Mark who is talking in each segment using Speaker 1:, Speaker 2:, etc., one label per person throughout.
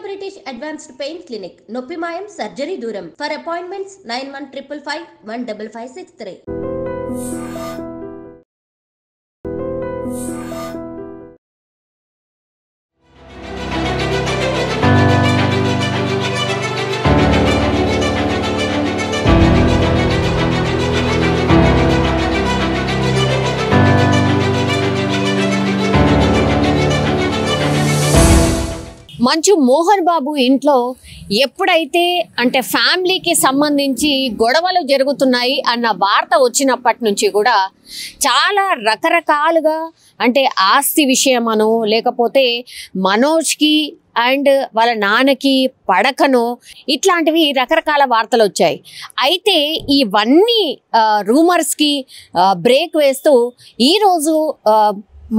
Speaker 1: British Advanced Pain Clinic, Noppimayam Surgery Duram. For appointments 9155 15563.
Speaker 2: మంచు మోహన్ బాబు ఇంట్లో ఎప్పుడైతే అంటే ఫ్యామిలీకి సంబంధించి గొడవలు జరుగుతున్నాయి అన్న వార్త వచ్చినప్పటి నుంచి కూడా చాలా రకరకాలుగా అంటే ఆస్తి విషయమనో లేకపోతే మనోజ్కి అండ్ వాళ్ళ నాన్నకి పడకనో ఇట్లాంటివి రకరకాల వార్తలు వచ్చాయి. అయితే ఇవన్నీ రూమర్స్కి బ్రేక్ వేస్తూ ఈరోజు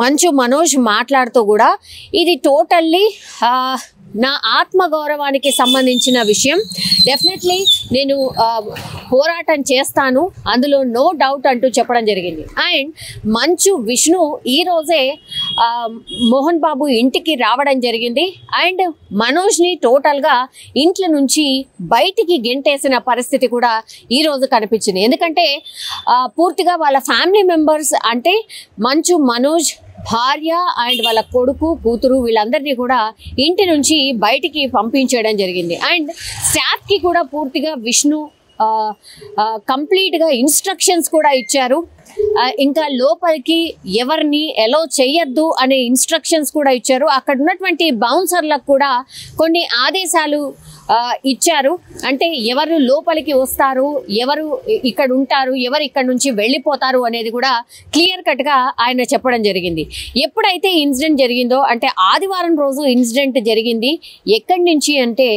Speaker 2: మంచు మనోజ్ మాట్లాడుతూ కూడా ఇది టోటల్లీ నా ఆత్మగౌరవానికి సంబంధించిన విషయం, డెఫినెట్లీ నేను పోరాటం చేస్తాను, అందులో నో డౌట్ అంటూ చెప్పడం జరిగింది. అండ్ మంచు విష్ణు ఈరోజే మోహన్ బాబు ఇంటికి రావడం జరిగింది అండ్ మనోజ్ని టోటల్గా ఇంట్లో నుంచి బయటికి గెంటేసిన పరిస్థితి కూడా ఈరోజు కనిపించింది. ఎందుకంటే పూర్తిగా వాళ్ళ ఫ్యామిలీ మెంబర్స్ అంటే మంచు మనోజ్ భార్య అండ్ వాళ్ళ కొడుకు కూతురు వీళ్ళందరినీ కూడా ఇంటి నుంచి బయటికి పంపించడం జరిగింది. అండ్ స్టాఫ్కి కూడా పూర్తిగా విష్ణు కంప్లీట్గా ఇన్స్ట్రక్షన్స్ కూడా ఇచ్చారు. ఇంకా లోపలికి ఎవరిని ఎలో చేయొద్దు అనే ఇన్స్ట్రక్షన్స్ కూడా ఇచ్చారు. అక్కడ ఉన్నటువంటి బౌన్సర్లకు కూడా కొన్ని ఆదేశాలు ఇచ్చారు. అంటే ఎవరు లోపలికి వస్తారు, ఎవరు ఇక్కడ ఉంటారు, ఎవరు ఇక్కడ నుంచి వెళ్ళిపోతారు అనేది కూడా క్లియర్ కట్గా ఆయన చెప్పడం జరిగింది. ఎప్పుడైతే ఇన్సిడెంట్ జరిగిందో అంటే ఆదివారం రోజు ఇన్సిడెంట్ జరిగింది. ఎక్కడి నుంచి అంటే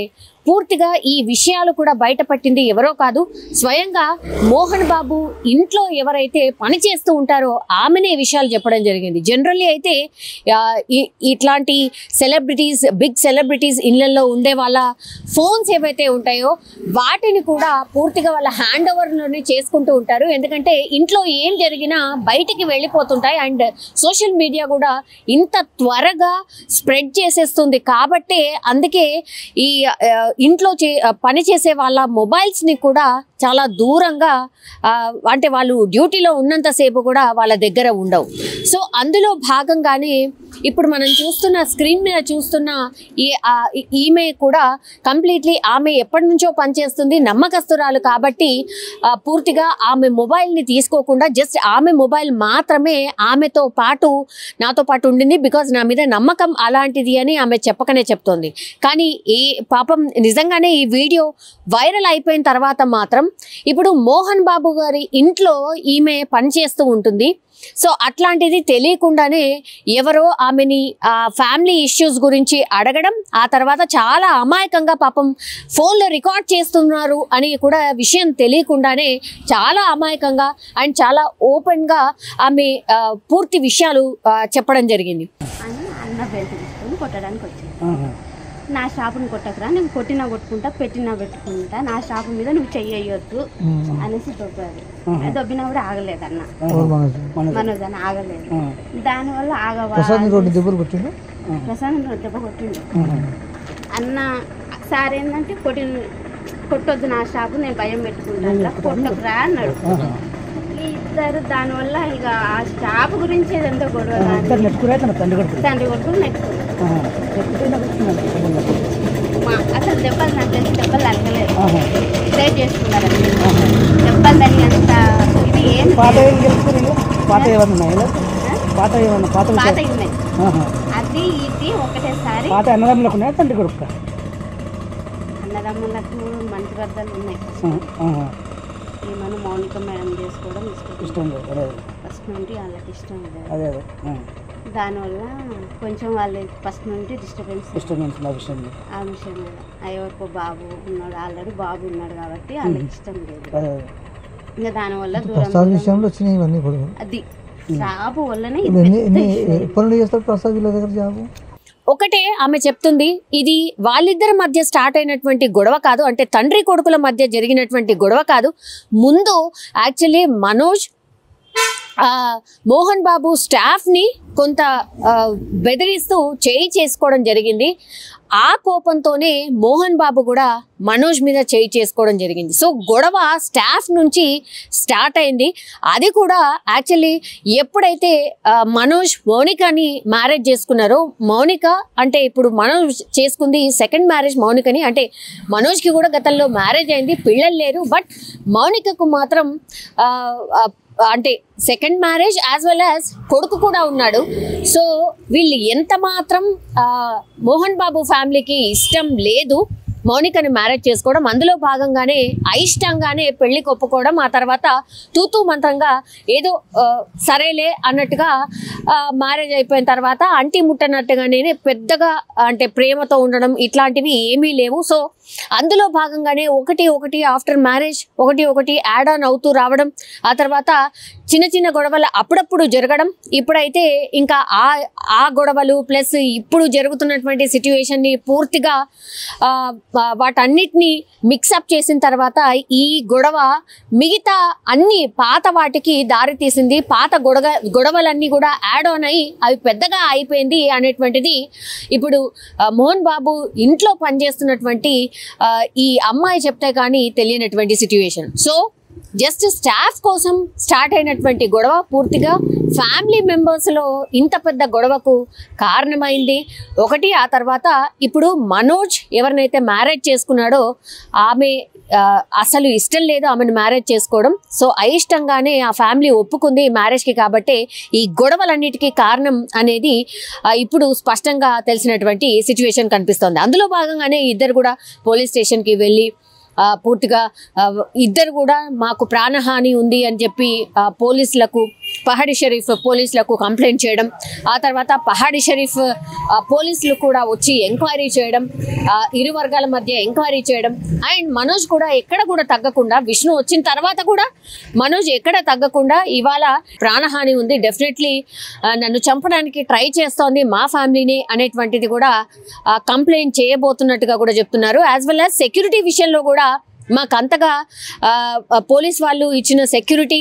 Speaker 2: పూర్తిగా ఈ విషయాలు కూడా బయటపట్టింది ఎవరో కాదు, స్వయంగా మోహన్ బాబు ఇంట్లో ఎవరైతే పని చేస్తూ ఉంటారో ఆమెనే విషయాలు చెప్పడం జరిగింది. జనరల్లీ అయితే ఇట్లాంటి సెలబ్రిటీస్, బిగ్ సెలబ్రిటీస్ ఇళ్లలో ఉండే వాళ్ళ ఫోన్స్ ఏవైతే ఉంటాయో వాటిని కూడా పూర్తిగా వాళ్ళ హ్యాండ్ ఓవర్లోనే చేసుకుంటూ ఉంటారు. ఎందుకంటే ఇంట్లో ఏం జరిగినా బయటికి వెళ్ళిపోతుంటాయి అండ్ సోషల్ మీడియా కూడా ఇంత త్వరగా స్ప్రెడ్ చేసేస్తుంది కాబట్టే అందుకే ఈ ఇంట్లో పని చేసే వాళ్ళ మొబైల్స్ని కూడా చాలా దూరంగా అంటే వాళ్ళు డ్యూటీలో ఉన్నంతసేపు కూడా వాళ్ళ దగ్గర ఉండవు. సో అందులో భాగంగానే ఇప్పుడు మనం చూస్తున్న స్క్రీన్ మీద చూస్తున్న ఈమె కూడా కంప్లీట్లీ ఆమె ఎప్పటి నుంచో పనిచేస్తుంది, నమ్మకస్తురాలు కాబట్టి పూర్తిగా ఆమె మొబైల్ని తీసుకోకుండా జస్ట్ ఆమె మొబైల్ మాత్రమే ఆమెతో పాటు నాతో పాటు ఉండింది. బికాజ్ నా మీద నమ్మకం అలాంటిది అని ఆమె చెప్పకనే చెప్తోంది. కానీ ఈ పాపం నిజంగానే ఈ వీడియో వైరల్ అయిపోయిన తర్వాత మాత్రం ఇప్పుడు మోహన్ బాబు గారి ఇంట్లో ఈమె పనిచేస్తూ ఉంటుంది. సో అట్లాంటిది తెలియకుండానే ఎవరో ఆమెని ఫ్యామిలీ ఇష్యూస్ గురించి అడగడం, ఆ తర్వాత చాలా అమాయకంగా పాపం ఫోన్లో రికార్డ్ చేస్తున్నారు అని కూడా విషయం తెలియకుండానే చాలా అమాయకంగా అండ్ చాలా ఓపెన్గా ఆమె పూర్తి విషయాలు చెప్పడం జరిగింది.
Speaker 3: అన్న బెల్ట్ తీసుకొని కొట్టడానికి వచ్చింది. నా షాపుని కొట్టకరా, నేను కొట్టినా కొట్టుకుంటా, పెట్టినా పెట్టుకుంటా, నా షాపు మీద నువ్వు చెయ్యొద్దు అనేసి దొబ్బారు. దొబ్బినా కూడా ఆగలేదు అన్న, మనోజ్ అని ఆగలేదు. దానివల్ల ప్రసాద్ దెబ్బ కొట్టిండు అన్న. సార్ ఏంటంటే కొట్టొద్దు నా షాపు, నేను భయం పెట్టుకుంటా, కొట్టకురా అన్నాడు. ఇద్దరు దానివల్ల ఇక ఆ షాప్ గురించి ఏదంతా గొడవ, తండ్రి కొడుకు నెట్టుకున్నారు. అసలు దెబ్బలు నాకు తెలిసి దెబ్బలు తగ్గలేదు, సేవ్ చేసుకున్నారు. దెబ్బలు తగినంత ఇది ఏం పాత ఉన్నాయి. అది ఇది ఒకటేసారి అన్నదమ్ములకు మంచి బద్దలు ఉన్నాయి. ఏమన్నా మౌనిక మేడం చేసుకోవడం ఇష్టం ఫస్ట్ నుండి వాళ్ళకి ఇష్టం లేదు. దానివల్ల కొంచెం వాళ్ళు ఫస్ట్ నుండి డిస్టర్బెన్స్ ఆ విషయం మీద ఎవరికో బాబు ఉన్నాడు, ఆల్రెడీ బాబు ఉన్నాడు కాబట్టి వాళ్ళకి ఇష్టం లేదు. ఇంకా దానివల్ల అది జాబు వల్లనే
Speaker 2: ఒకటే ఆమె చెప్తుంది, ఇది వాళ్ళిద్దరి మధ్య స్టార్ట్ అయినటువంటి గొడవ కాదు, అంటే తండ్రి కొడుకుల మధ్య జరిగినటువంటి గొడవ కాదు. ముందు యాక్చువల్లీ మనోజ్ మోహన్ బాబు స్టాఫ్ని కొంత బెదిరిస్తూ చేయి చేసుకోవడం జరిగింది. ఆ కోపంతోనే మోహన్ బాబు కూడా మనోజ్ మీద చేయి చేసుకోవడం జరిగింది. సో గొడవ స్టాఫ్ నుంచి స్టార్ట్ అయింది. అది కూడా యాక్చువల్లీ ఎప్పుడైతే మనోజ్ మౌనికని మ్యారేజ్ చేసుకున్నారో, మౌనిక అంటే ఇప్పుడు మనోజ్ చేసుకుంది సెకండ్ మ్యారేజ్ మౌనికని, అంటే మనోజ్కి కూడా గతంలో మ్యారేజ్ అయింది, పిల్లలు లేరు. బట్ మౌనికకు మాత్రం అంటే second marriage as well as కొడుకు కూడా ఉన్నాడు. సో వీళ్ళు ఎంత మాత్రం మోహన్ బాబు ఫ్యామిలీకి ఇష్టం లేదు మౌనికని మ్యారేజ్ చేసుకోవడం. అందులో భాగంగానే అయిష్టంగానే పెళ్లికి ఒప్పుకోవడం, ఆ తర్వాత తూతూ మంత్రంగా ఏదో సరేలే అన్నట్టుగా మ్యారేజ్ అయిపోయిన తర్వాత అంటి ముట్టనట్టుగానే పెద్దగా అంటే ప్రేమతో ఉండడం ఇట్లాంటివి ఏమీ లేవు. సో అందులో భాగంగానే ఒకటి ఆఫ్టర్ మ్యారేజ్ ఒకటి యాడ్ ఆన్ అవుతూ రావడం, ఆ తర్వాత చిన్న చిన్న గొడవలు అప్పుడప్పుడు జరగడం. ఇప్పుడైతే ఇంకా ఆ గొడవలు ప్లస్ ఇప్పుడు జరుగుతున్నటువంటి సిచ్యువేషన్ని పూర్తిగా వాటన్నిటిని మిక్సప్ చేసిన తర్వాత ఈ గొడవ మిగతా అన్ని పాత వాటికి దారి తీసింది. పాత గొడవలన్నీ కూడా యాడ్ ఆన్ అయ్యి అవి పెద్దగా అయిపోయింది అనేటువంటిది ఇప్పుడు మోహన్ బాబు ఇంట్లో పనిచేస్తున్నటువంటి ఈ అమ్మాయి చెప్తే కానీ తెలియనటువంటి సిచ్యువేషన్. సో జస్ట్ స్టాఫ్ కోసం స్టార్ట్ అయినటువంటి గొడవ పూర్తిగా ఫ్యామిలీ మెంబర్స్లో ఇంత పెద్ద గొడవకు కారణమైంది ఒకటి. ఆ తర్వాత ఇప్పుడు మనోజ్ ఎవరినైతే మ్యారేజ్ చేసుకున్నాడో ఆమె అసలు ఇష్టం లేదు ఆమెను మ్యారేజ్ చేసుకోవడం. సో అయిష్టంగానే ఆ ఫ్యామిలీ ఒప్పుకుంది ఈ మ్యారేజ్కి. కాబట్టి ఈ గొడవలన్నిటికీ కారణం అనేది ఇప్పుడు స్పష్టంగా తెలిసినటువంటి సిచ్యువేషన్ కనిపిస్తోంది. అందులో భాగంగానే ఇద్దరు కూడా పోలీస్ స్టేషన్కి వెళ్ళి పూర్తిగా ఇద్దరు కూడా మాకు ప్రాణహాని ఉంది అని చెప్పి పోలీసులకు పహాడి షరీఫ్ పోలీసులకు కంప్లైంట్ చేయడం, ఆ తర్వాత పహాడి షరీఫ్ పోలీసులు కూడా వచ్చి ఎంక్వైరీ చేయడం, ఇరు వర్గాల మధ్య ఎంక్వైరీ చేయడం. అండ్ మనోజ్ కూడా ఎక్కడ కూడా తగ్గకుండా, విష్ణు వచ్చిన తర్వాత కూడా మనోజ్ ఎక్కడ తగ్గకుండా ఇవాళ ప్రాణహాని ఉంది, డెఫినెట్లీ నన్ను చంపడానికి ట్రై చేస్తోంది మా ఫ్యామిలీని అనేటువంటిది కూడా కంప్లైంట్ చేయబోతున్నట్టుగా కూడా చెప్తున్నారు. యాజ్ వెల్ యాజ్ సెక్యూరిటీ విషయంలో కూడా మాకు అంతగా పోలీస్ వాళ్ళు ఇచ్చిన సెక్యూరిటీ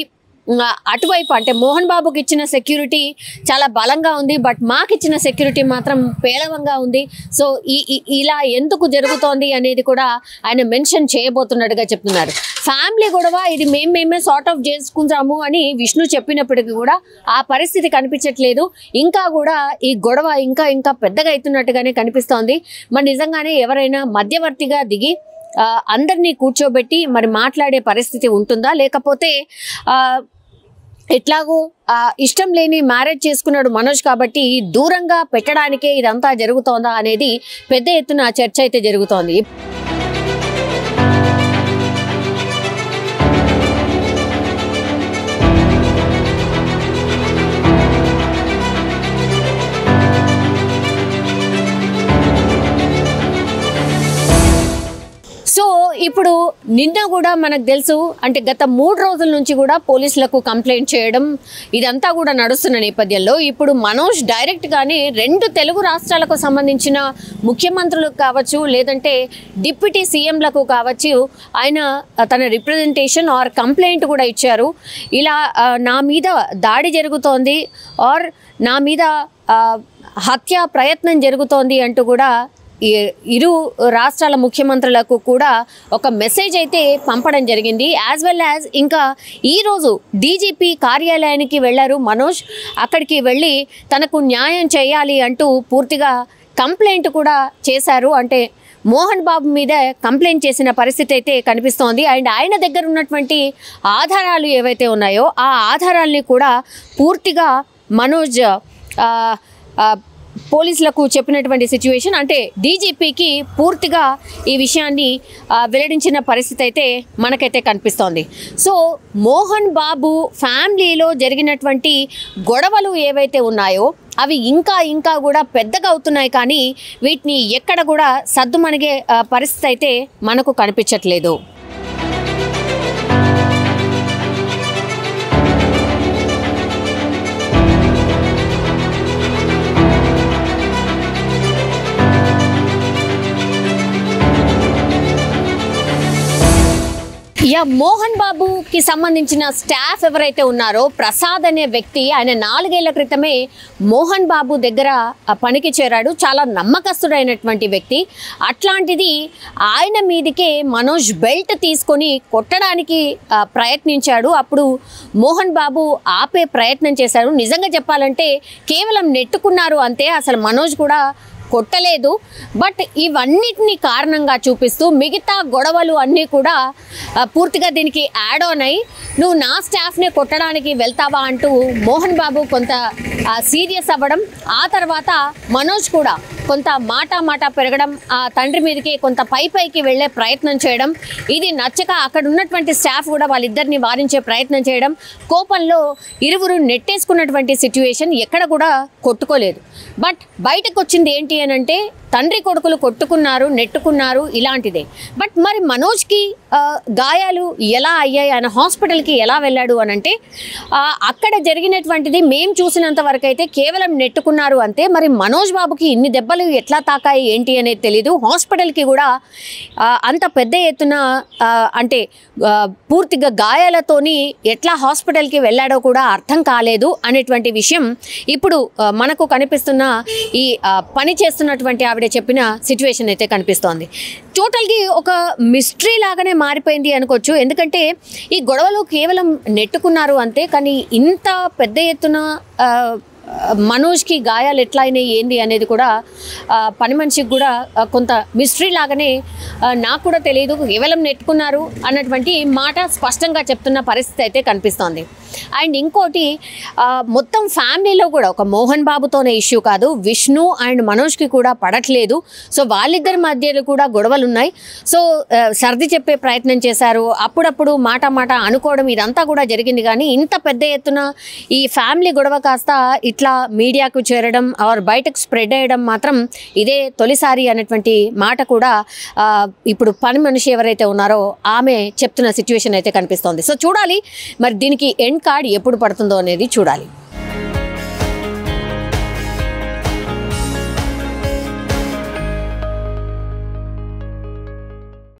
Speaker 2: అటువైపు అంటే మోహన్ బాబుకి ఇచ్చిన సెక్యూరిటీ చాలా బలంగా ఉంది, బట్ మాకు ఇచ్చిన సెక్యూరిటీ మాత్రం పేలవంగా ఉంది. సో ఇలా ఎందుకు జరుగుతోంది అనేది కూడా ఆయన మెన్షన్ చేయబోతున్నట్టుగా చెప్తున్నారు. ఫ్యామిలీ గొడవ ఇది మేమే సార్ట్ ఆఫ్ చేసుకుంటాము అని విష్ణు చెప్పినప్పటికీ కూడా ఆ పరిస్థితి కనిపించట్లేదు. ఇంకా కూడా ఈ గొడవ ఇంకా పెద్దగా అవుతున్నట్టుగానే కనిపిస్తోంది. మరి నిజంగానే ఎవరైనా మధ్యవర్తిగా దిగి అందరినీ కూర్చోబెట్టి మరి మాట్లాడే పరిస్థితి ఉంటుందా, లేకపోతే ఎట్లాగో ఇష్టం లేని మ్యారేజ్ చేసుకున్నాడు మనోజ్ కాబట్టి దూరంగా పెట్టడానికే ఇదంతా జరుగుతోందా అనేది పెద్ద ఎత్తున చర్చ అయితే జరుగుతోంది. సో ఇప్పుడు నిన్న కూడా మనకు తెలుసు అంటే గత 3 రోజుల నుంచి కూడా పోలీసులకు కంప్లైంట్ చేయడం ఇదంతా కూడా నడుస్తున్న నేపథ్యంలో ఇప్పుడు మనోజ్ డైరెక్ట్గానే 2 తెలుగు రాష్ట్రాలకు సంబంధించిన ముఖ్యమంత్రులకు కావచ్చు లేదంటే డిప్యూటీ సీఎంలకు కావచ్చు ఆయన తన రిప్రజెంటేషన్ ఆర్ కంప్లైంట్ కూడా ఇచ్చారు. ఇలా నా మీద దాడి జరుగుతోంది ఆర్ నా మీద హత్య ప్రయత్నం జరుగుతోంది అంటూ కూడా ఇరు రాష్ట్రాల ముఖ్యమంత్రులకు కూడా ఒక మెసేజ్ అయితే పంపడం జరిగింది. యాజ్ వెల్ యాజ్ ఇంకా ఈరోజు డీజీపీ కార్యాలయానికి వెళ్ళారు మనోజ్. అక్కడికి వెళ్ళి తనకు న్యాయం చేయాలి అంటూ పూర్తిగా కంప్లైంట్ కూడా చేశారు. అంటే మోహన్ బాబు మీద కంప్లైంట్ చేసిన పరిస్థితి అయితే కనిపిస్తోంది. అండ్ ఆయన దగ్గర ఉన్నటువంటి ఆధారాలు ఏవైతే ఉన్నాయో ఆ ఆధారాల్ని కూడా పూర్తిగా మనోజ్ పోలీసులకు చెప్పినటువంటి సిచ్యువేషన్. అంటే డీజీపీకి పూర్తిగా ఈ విషయాన్ని వెల్లడించిన పరిస్థితి అయితే మనకైతే కనిపిస్తోంది. సో మోహన్ బాబు ఫ్యామిలీలో జరిగినటువంటి గొడవలు ఏవైతే ఉన్నాయో అవి ఇంకా కూడా పెద్దగా అవుతున్నాయి, కానీ వీటిని ఎక్కడ కూడా సద్దుమణిగే పరిస్థితి అయితే మనకు కనిపించట్లేదు. మోహన్ బాబుకి సంబంధించిన స్టాఫ్ ఎవరైతే ఉన్నారో ప్రసాద్ అనే వ్యక్తి, ఆయన 4 ఏళ్ల క్రితమే మోహన్ బాబు దగ్గర పనికి చేరాడు. చాలా నమ్మకస్తుడైనటువంటి వ్యక్తి. అట్లాంటిది ఆయన మీదకే మనోజ్ బెల్ట్ తీసుకొని కొట్టడానికి ప్రయత్నించాడు. అప్పుడు మోహన్ బాబు ఆపే ప్రయత్నం చేశారు. నిజంగా చెప్పాలంటే కేవలం నెట్టుకున్నారు అంతే, అసలు మనోజ్ కూడా కొట్టలేదు. బట్ ఇవన్నిటిని కారణంగా చూపిస్తూ మిగతా గొడవలు అన్నీ కూడా పూర్తిగా దీనికి యాడ్ ఆన్ అయ్యి నువ్వు నా స్టాఫ్నే కొట్టడానికి వెళ్తావా అంటూ మోహన్ బాబు కొంత సీరియస్ అవ్వడం, ఆ తర్వాత మనోజ్ కూడా కొంత మాట పెరగడం, ఆ తండ్రి మీదకి కొంత పైకి వెళ్ళే ప్రయత్నం చేయడం, ఇది నచ్చక అక్కడ ఉన్నటువంటి స్టాఫ్ కూడా వాళ్ళిద్దరిని వారించే ప్రయత్నం చేయడం, కోపంలో ఇరువురు నెట్టేసుకున్నటువంటి సిచ్యువేషన్. ఎక్కడ కూడా కొట్టుకోలేదు. బట్ బయటకు వచ్చింది ఏంటి అని అంటే తండ్రి కొడుకులు కొట్టుకున్నారు, నెట్టుకున్నారు, ఇలాంటిదే. బట్ మరి మనోజ్కి గాయాలు ఎలా అయ్యాయి, ఆయన హాస్పిటల్కి ఎలా వెళ్ళాడు అని అంటే అక్కడ జరిగినటువంటిది మేము చూసినంత వరకు అయితే కేవలం నెట్టుకున్నారు అంతే. మరి మనోజ్ బాబుకి ఇన్ని దెబ్బలు ఎట్లా తాకాయి ఏంటి అనేది తెలీదు. హాస్పిటల్కి కూడా అంత పెద్ద ఎత్తున అంటే పూర్తిగా గాయాలతోని ఎట్లా హాస్పిటల్కి వెళ్ళాడో కూడా అర్థం కాలేదు అనేటువంటి విషయం ఇప్పుడు మనకు కనిపిస్తున్న ఈ పని చేస్తున్నటువంటి ఆవిడ చెప్పిన సిచ్యువేషన్ అయితే కనిపిస్తోంది. టోటల్గా ఒక మిస్టరీ లాగానే మారిపోయింది అనుకోవచ్చు. ఎందుకంటే ఈ గొడవలు కేవలం నెట్టుకున్నారు అంతే, కానీ ఇంత పెద్ద ఎత్తున మనోజ్కి గాయాలు ఎట్లా అయినాయి ఏంది అనేది కూడా పని మనిషికి కూడా కొంత మిస్టరీ లాగానే నాకు కూడా తెలియదు. కేవలం నెట్టుకున్నారు అన్నటువంటి మాట స్పష్టంగా చెప్తున్న పరిస్థితి అయితే కనిపిస్తోంది. అండ్ ఇంకోటి మొత్తం ఫ్యామిలీలో కూడా ఒక మోహన్ బాబుతోనే ఇష్యూ కాదు, విష్ణు అండ్ మనోజ్కి కూడా పడట్లేదు. సో వాళ్ళిద్దరి మధ్యలో కూడా గొడవలు ఉన్నాయి. సో సర్ది చెప్పే ప్రయత్నం చేశారు, అప్పుడప్పుడు మాట అనుకోవడం, ఇదంతా కూడా జరిగింది. కానీ ఇంత పెద్ద ఎత్తున ఈ ఫ్యామిలీ గొడవ కాస్త ఇట్లా మీడియాకు చేరడం ఆర్ బయటకు స్ప్రెడ్ అయ్యడం మాత్రం ఇదే తొలిసారి అనేటువంటి మాట కూడా ఇప్పుడు పని మనిషి ఎవరైతే ఉన్నారో ఆమె చెప్తున్న సిచ్యువేషన్ అయితే కనిపిస్తోంది. సో చూడాలి మరి దీనికి ఎండ్ కార్డ్ ఎప్పుడు పడుతుందో అనేది చూడాలి.